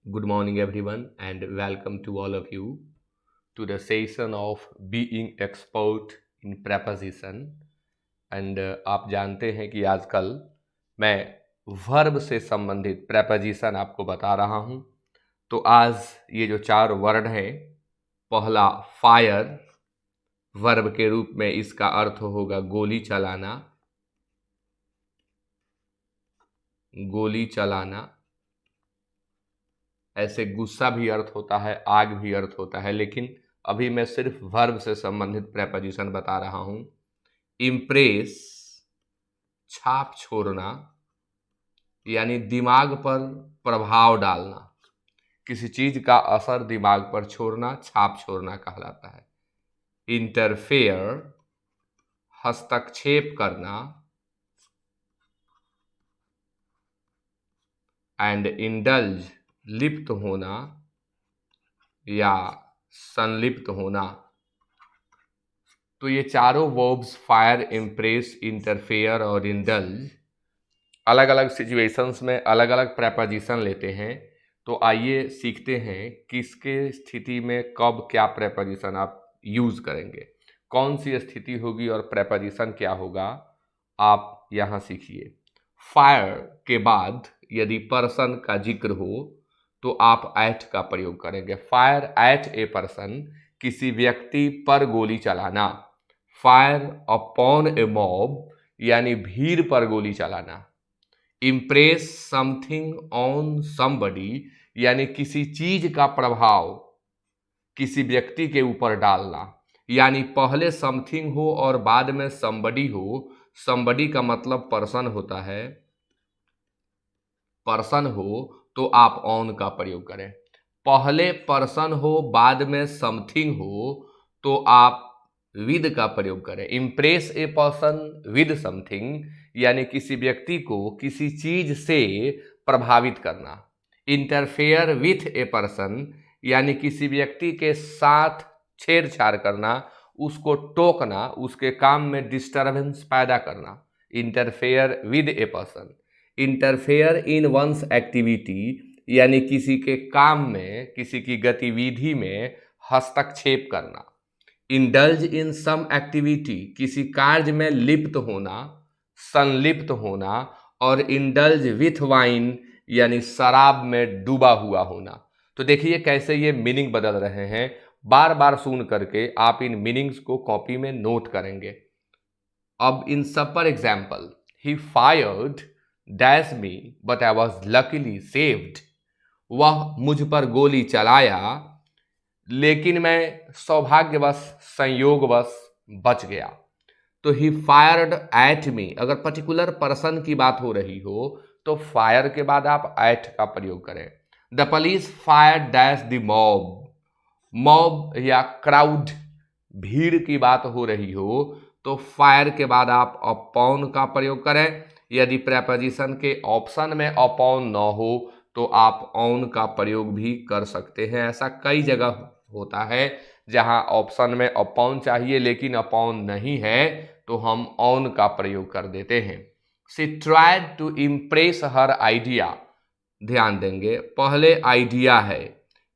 Good morning, everyone, and welcome to all of you to the session of being expert in preposition. And आप जानते हैं कि आजकल मैं वर्ब से संबंधित preposition आपको बता रहा हूं। तो आज ये जो 4 वर्ड हैं, पहला फायर, वर्ब के रूप में इसका अर्थ होगा गोली चलाना, गोली चलाना। ऐसे गुस्सा भी अर्थ होता है, आग भी अर्थ होता है, लेकिन अभी मैं सिर्फ वर्ब से संबंधित प्रेपोजिशन बता रहा हूं। इम्प्रेस, छाप छोड़ना, यानी दिमाग पर प्रभाव डालना, किसी चीज का असर दिमाग पर छोड़ना, छाप छोड़ना कहलाता है। इंटरफेयर, हस्तक्षेप करना, एंड इंडल्ज, लिप्त होना या संलिप्त होना। तो ये चारों वर्ब्स फायर, इम्प्रेस, इंटरफेयर और इंडल्ज अलग अलग सिचुएशंस में अलग अलग प्रेपोजिशन लेते हैं। तो आइए सीखते हैं किसके स्थिति में कब क्या प्रेपोजिशन आप यूज करेंगे, कौन सी स्थिति होगी और प्रेपोजिशन क्या होगा, आप यहाँ सीखिए। फायर के बाद यदि पर्सन का जिक्र हो तो आप एट का प्रयोग करेंगे। फायर एट ए पर्सन, किसी व्यक्ति पर गोली चलाना। फायर अपॉन ए मॉब, यानी भीड़ पर गोली चलाना। इम्प्रेस समथिंग ऑन समबडी, यानी किसी चीज का प्रभाव किसी व्यक्ति के ऊपर डालना, यानी पहले समथिंग हो और बाद में समबडी हो। समबडी का मतलब पर्सन होता है, पर्सन हो तो आप ऑन का प्रयोग करें। पहले पर्सन हो बाद में समथिंग हो तो आप विद का प्रयोग करें। Impress a person with something, यानी किसी व्यक्ति को किसी चीज से प्रभावित करना। इंटरफेयर विथ ए पर्सन, यानी किसी व्यक्ति के साथ छेड़छाड़ करना, उसको टोकना, उसके काम में डिस्टरबेंस पैदा करना। Interfere with a person. Interfere in one's activity, यानी किसी के काम में, किसी की गतिविधि में हस्तक्षेप करना। इंडल्ज इन सम एक्टिविटी, किसी कार्य में लिप्त होना, संलिप्त होना। और इंडल्ज विथ वाइन, यानी शराब में डूबा हुआ होना। तो देखिए कैसे ये मीनिंग बदल रहे हैं। बार बार सुन करके आप इन मीनिंग्स को कॉपी में नोट करेंगे। अब इन सब पर example. He fired dash me but I was luckily saved, वह मुझ पर गोली चलाया लेकिन मैं सौभाग्यवश, संयोगवश बच गया। तो ही फायर्ड एट मी, अगर पर्टिकुलर पर्सन की बात हो रही हो तो फायर के बाद आप एट का प्रयोग करें। The police fire dash the mob, mob या क्राउड, भीड़ की बात हो रही हो तो फायर के बाद आप अपॉन का प्रयोग करें। यदि प्रेपोजिशन के ऑप्शन में अपॉन न हो तो आप ऑन का प्रयोग भी कर सकते हैं। ऐसा कई जगह होता है जहां ऑप्शन में अपॉन चाहिए लेकिन अपॉन नहीं है तो हम ऑन का प्रयोग कर देते हैं। She tried to impress her idea, ध्यान देंगे पहले आइडिया है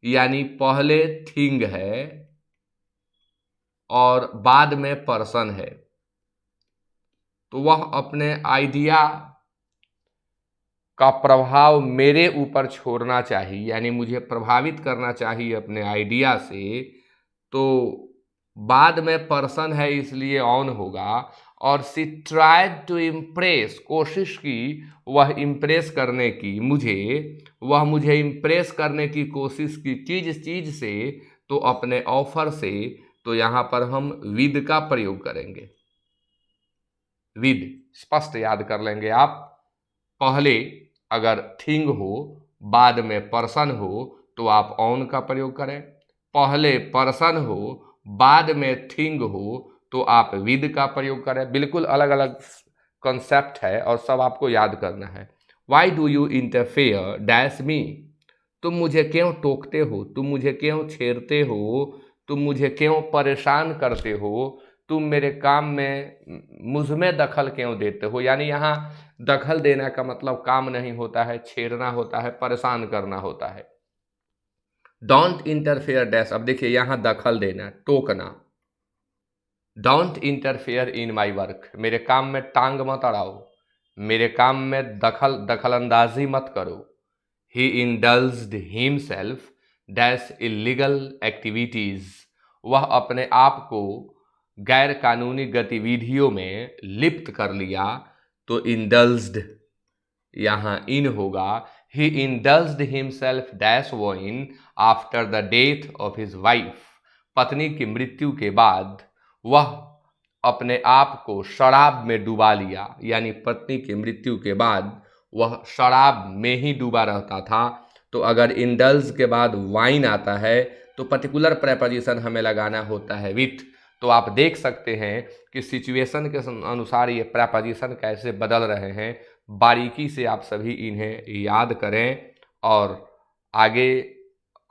यानी पहले थिंग है और बाद में पर्सन है, तो वह अपने आइडिया का प्रभाव मेरे ऊपर छोड़ना चाहिए, यानी मुझे प्रभावित करना चाहिए अपने आइडिया से। तो बाद में पर्सन है इसलिए ऑन होगा। और शी ट्राइड टू इम्प्रेस, कोशिश की वह इम्प्रेस करने की मुझे, वह मुझे इम्प्रेस करने की कोशिश की चीज से, तो अपने ऑफर से। तो यहाँ पर हम विद का प्रयोग करेंगे। विद स्पष्ट याद कर लेंगे आप। पहले अगर थिंग हो बाद में पर्सन हो तो आप ऑन का प्रयोग करें। पहले पर्सन हो बाद में थिंग हो तो आप विद का प्रयोग करें। बिल्कुल अलग अलग कॉन्सेप्ट है और सब आपको याद करना है। Why do you interfere dash मी, तुम मुझे क्यों टोकते हो, तुम मुझे क्यों छेड़ते हो, तुम मुझे क्यों परेशान करते हो, तुम मेरे काम में मुझ में दखल क्यों देते हो। यानी यहाँ दखल देना का मतलब काम नहीं होता है, छेड़ना होता है, परेशान करना होता है। डोंट इंटरफेयर डैश, अब देखिए यहाँ दखल देना, टोकना। Don't interfere in my work, मेरे काम में टांग मत अड़ाओ, मेरे काम में दखलंदाजी मत करो। He indulged himself dash illegal activities, वह अपने आप को गैर कानूनी गतिविधियों में लिप्त कर लिया। तो इंडल्ज्ड यहाँ इन होगा। He indulged himself dash wine after the death of his wife, पत्नी की मृत्यु के बाद वह अपने आप को शराब में डुबा लिया, यानी पत्नी की मृत्यु के बाद वह शराब में ही डूबा रहता था। तो अगर इंडल्ज के बाद वाइन आता है तो पर्टिकुलर प्रेपोजिशन हमें लगाना होता है विथ। तो आप देख सकते हैं कि सिचुएशन के अनुसार ये प्रेपोजिशन कैसे बदल रहे हैं। बारीकी से आप सभी इन्हें याद करें और आगे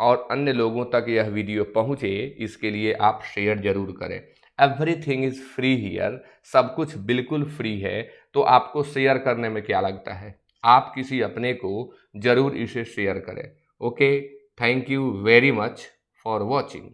और अन्य लोगों तक यह वीडियो पहुंचे, इसके लिए आप शेयर जरूर करें। एवरीथिंग इज़ फ्री हियर, सब कुछ बिल्कुल फ्री है। तो आपको शेयर करने में क्या लगता है? आप किसी अपने को जरूर इसे शेयर करें। Okay, thank you very much for watching.